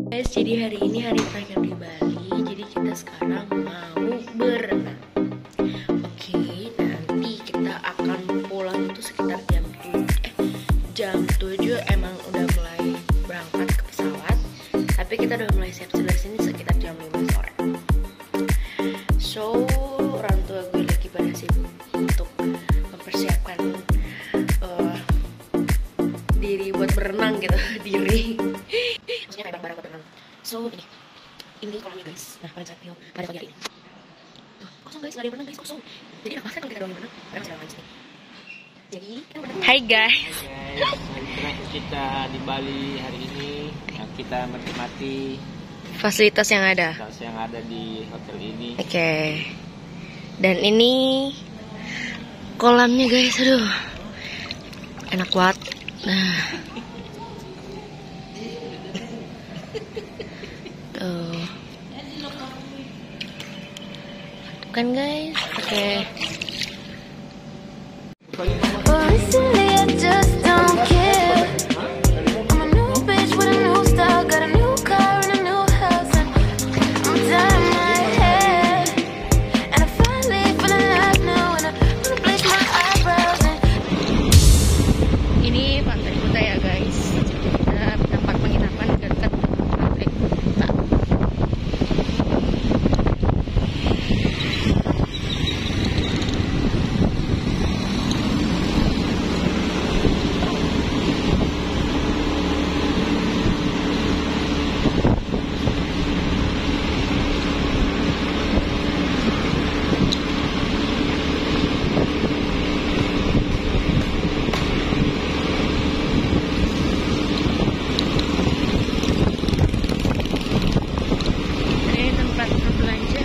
Guys, jadi hari ini hari terakhir di Bali. Jadi kita sekarang mau berenang. Oke, nanti kita akan pulang itu sekitar jam 7 emang udah mulai berangkat ke pesawat. Tapi kita udah mulai siap-siap dari sini sekitar jam 5 sore. So, orang tua gue lagi pada sibuk untuk mempersiapkan diri buat berenang gitu. Maksudnya kayak barang-barang buat berenang. So, ini kolamnya guys. Nah, pada saat pada pagi hari ini tuh, kosong guys, gak ada yang berenang guys, kosong. Jadi enak banget kan kalau kita doang yang berenang, karena masih ada orang sini. Jadi, kita berenang. Hai guys. Hari terakhir kita di Bali hari ini. Kita menikmati Fasilitas yang ada di hotel ini. Oke. Dan ini kolamnya guys, aduh enak banget. Nah, tuh kan guys. Oke. Ini Pantai Kuta ya guys. Tempat penginapan dekat Pantai Kuta. Ini tempat berbelanja.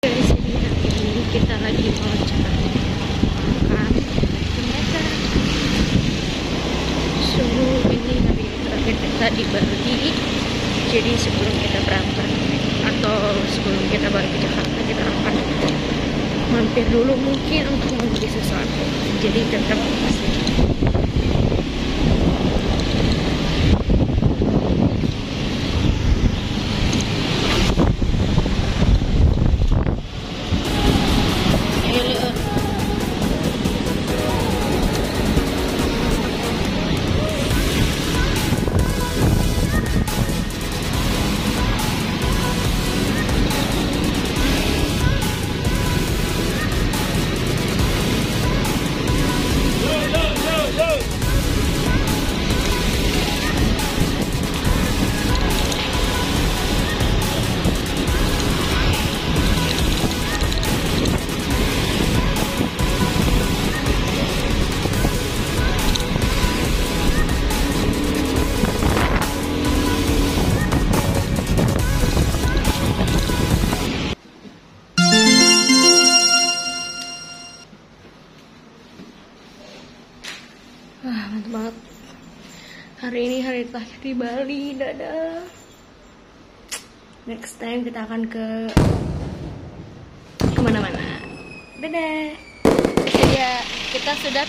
Guys, ini kita lagi mau cari makan jembatan. So, ini hari terakhir kita di Bali. Jadi sebelum kita berangkat atau sebelum kita balik ke Jakarta, kita akan mampir dulu mungkin untuk membeli sesuatu. Jadi tetap pasti. Wah, mantap banget. Hari ini hari terakhir di Bali. Dadah. Next time kita akan kemana-mana. Dadah. Ya, kita sudah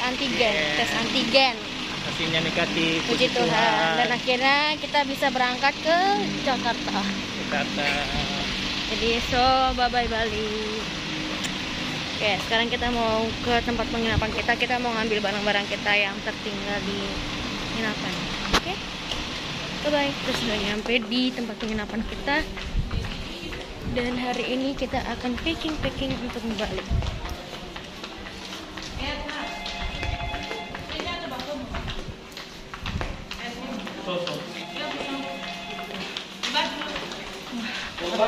antigen, tes antigen. Hasilnya negatif. Puji Tuhan. Dan akhirnya kita bisa berangkat ke Jakarta. Jadi bye-bye Bali. Oke, sekarang kita mau ke tempat penginapan kita. Kita mau ngambil barang-barang kita yang tertinggal di penginapan. Oke, bye-bye. Terus sudah nyampe di tempat penginapan kita. Dan hari ini kita akan packing untuk balik. Mau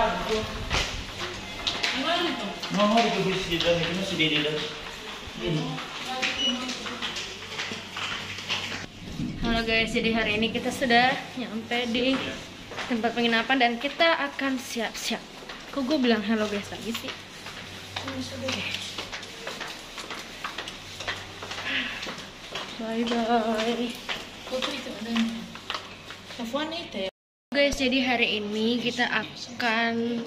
dikubis di dalam itu masih di dalam. Halo guys, jadi hari ini kita sudah nyampe di tempat penginapan dan kita akan siap-siap. Kok gue bilang halo guys lagi sih? Bye bye. Guys, jadi hari ini kita akan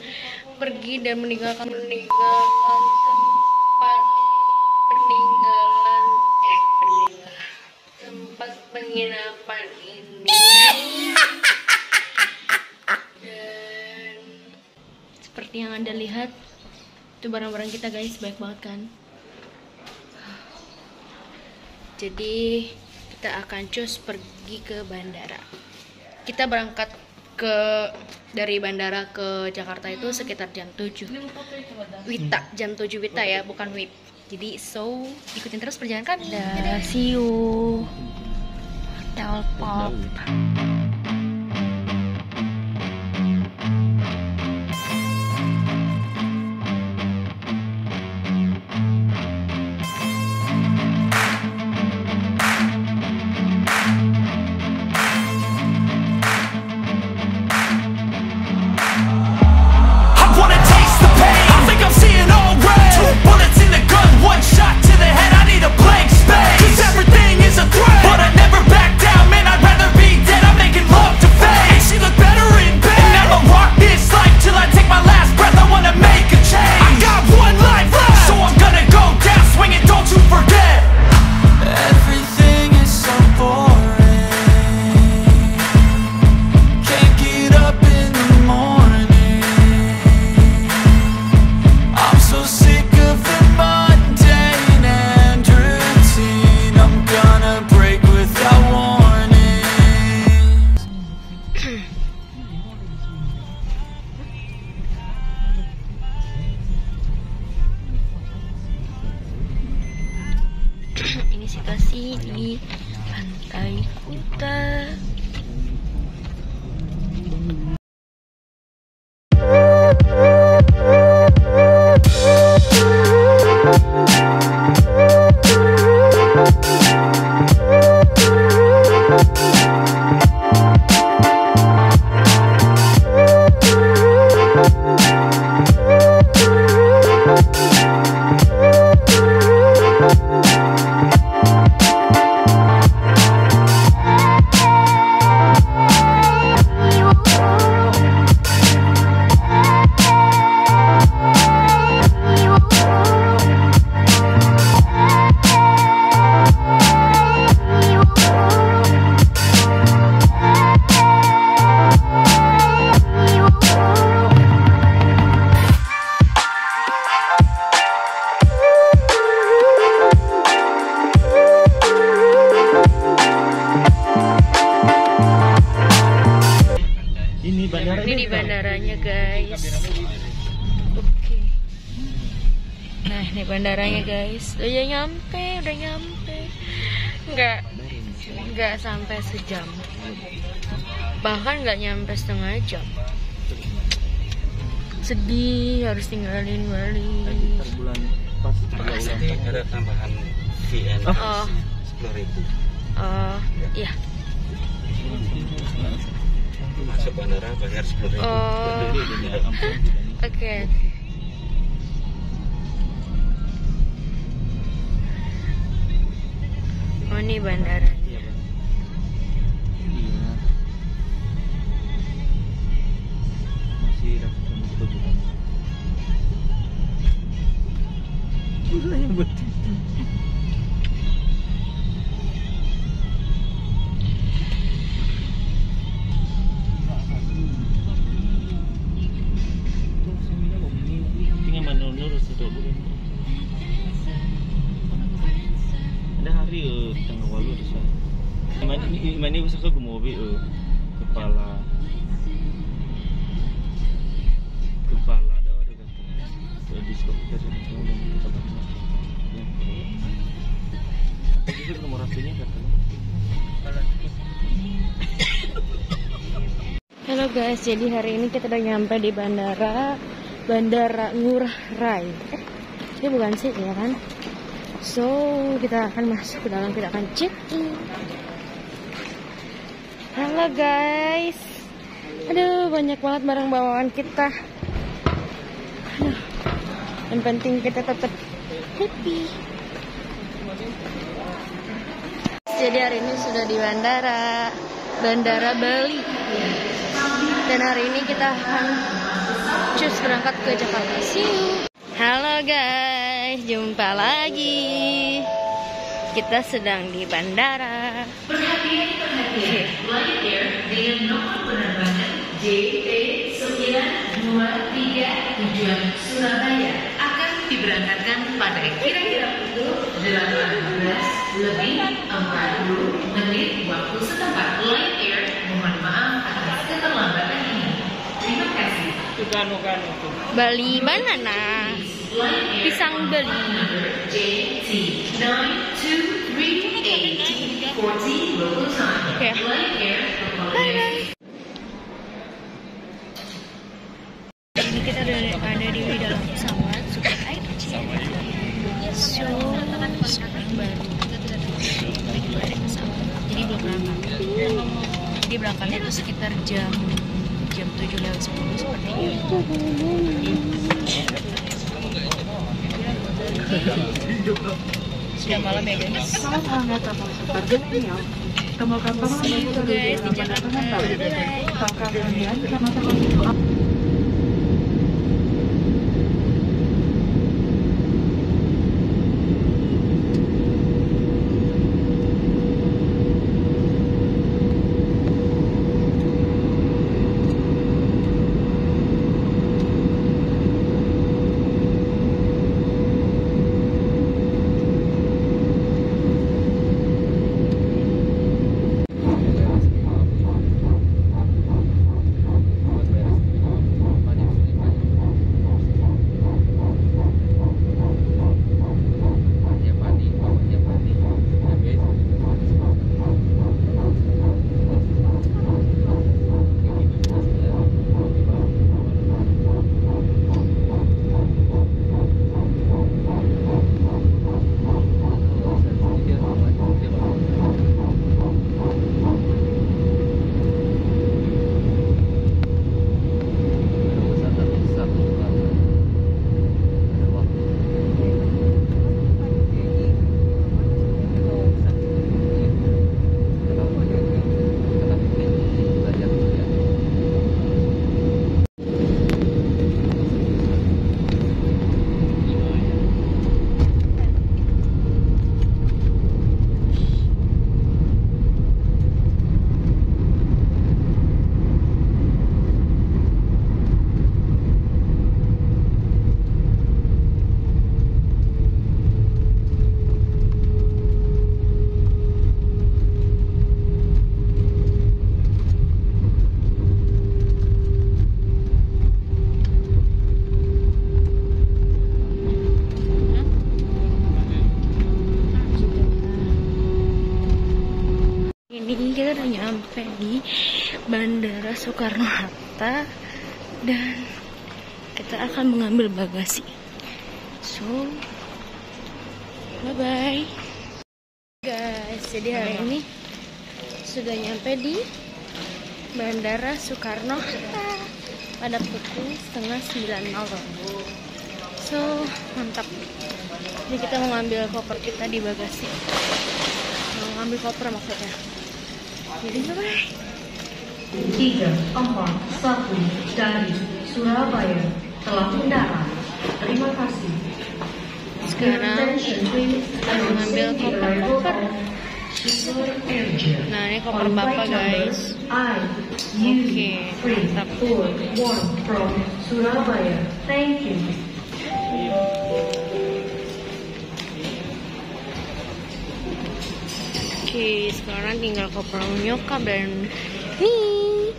pergi dan meninggalkan tempat penginapan ini. Dan seperti yang Anda lihat, itu barang-barang kita guys, banyak banget kan. Jadi kita akan cus pergi ke bandara. Kita berangkat dari bandara ke Jakarta itu sekitar jam 7 Wita, jam 7 Wita ya, bukan WIB. Jadi ikutin terus perjalanan kami. Dadah, see you. Hotel Pop. Ini situasi di Pantai Kuta. Ini di bandaranya guys. Oke. Nah, ini bandaranya guys. Udah nyampe. Nggak sampai sejam. Bahkan nggak nyampe setengah jam. Sedih harus tinggalin Bali. Bulan pas ada tambahan VN 10.000. Iya. Masuk bandara bayar 10.000. Oke. Oh, ini bandaranya. Masih dapat bulan. Yang betul. Ada hari tanggal walu di sana. Ini bisa ke gumobi kepala dah ada kata diskon kita sini dan kita baca. Tapi itu nomor HP-nya katanya. Halo guys, jadi hari ini kita udah nyampe di Bandara Ngurah Rai. Ini bukan sih, ya kan? So, kita akan masuk ke dalam, kita akan check in. Halo guys. Aduh, banyak banget barang bawaan kita. Aduh. Yang penting kita tetap happy. Jadi hari ini sudah di Bandara Bali. Dan hari ini kita akan berangkat ke Jakarta. See you. Halo guys, jumpa lagi. Kita sedang di bandara. Lion Air dengan nomor penerbangan JT923 tujuan Surabaya akan diberangkatkan pada kira-kira pukul 18:40 waktu setempat. Lion Air mohon maaf atas keterlambatan ini. Terima kasih. Bali banana. Pisang Bali. JT923 14 local time. Oke. Lion Air Bye. Ini kita ada di dalam pesawat Super Air. So, sekarang baru kita tidak ada pesawat. Jadi belum berangkat. Jadi berangkatnya itu sekitar jam 7:10 sepertinya. Sudah malam ya guys. See you guys di Jakarta. Bye. Ini kita udah nyampe di Bandara Soekarno-Hatta dan kita akan mengambil bagasi. So, bye bye guys. Jadi hari ini sudah nyampe di Bandara Soekarno-Hatta pada pukul 8:30 malam. So, mantap. Ini kita mau ngambil koper kita di bagasi. Mau ngambil koper maksudnya. Jadi bye-bye. 3, 4, 1 dari Surabaya telah mendarat. Terima kasih. Sekarang mau ngambil koper. Nah, ini koper bapak guys. Oke, mantap. From Surabaya. Thank you. Oke, sekarang tinggal koper nyokap dan nih.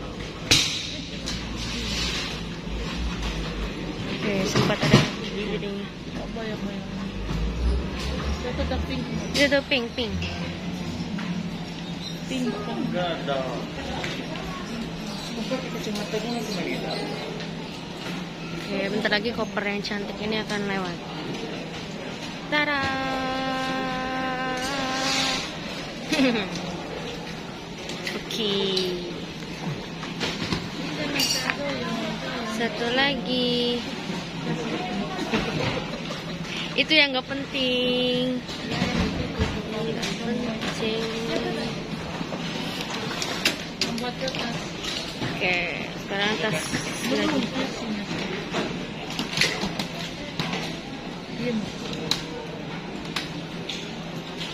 Oke, sempat ada jadinya. Itu tuh pink. Enggak ada. Oke, bentar lagi koper yang cantik ini akan lewat. Tara. Oke. Satu lagi. Itu yang gak penting. Gak penting. Oke, sekarang tas lagi.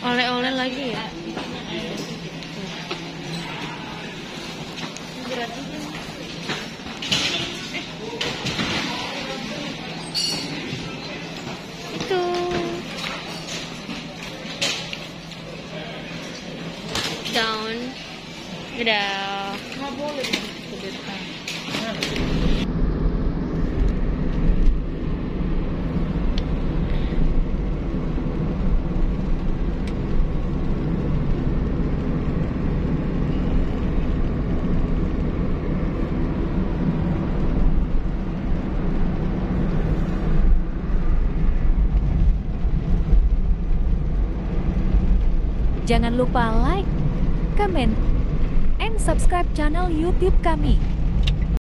Oleh-oleh lagi ya. Itu. Down. Dadah. Jangan lupa like, comment, and subscribe channel YouTube kami.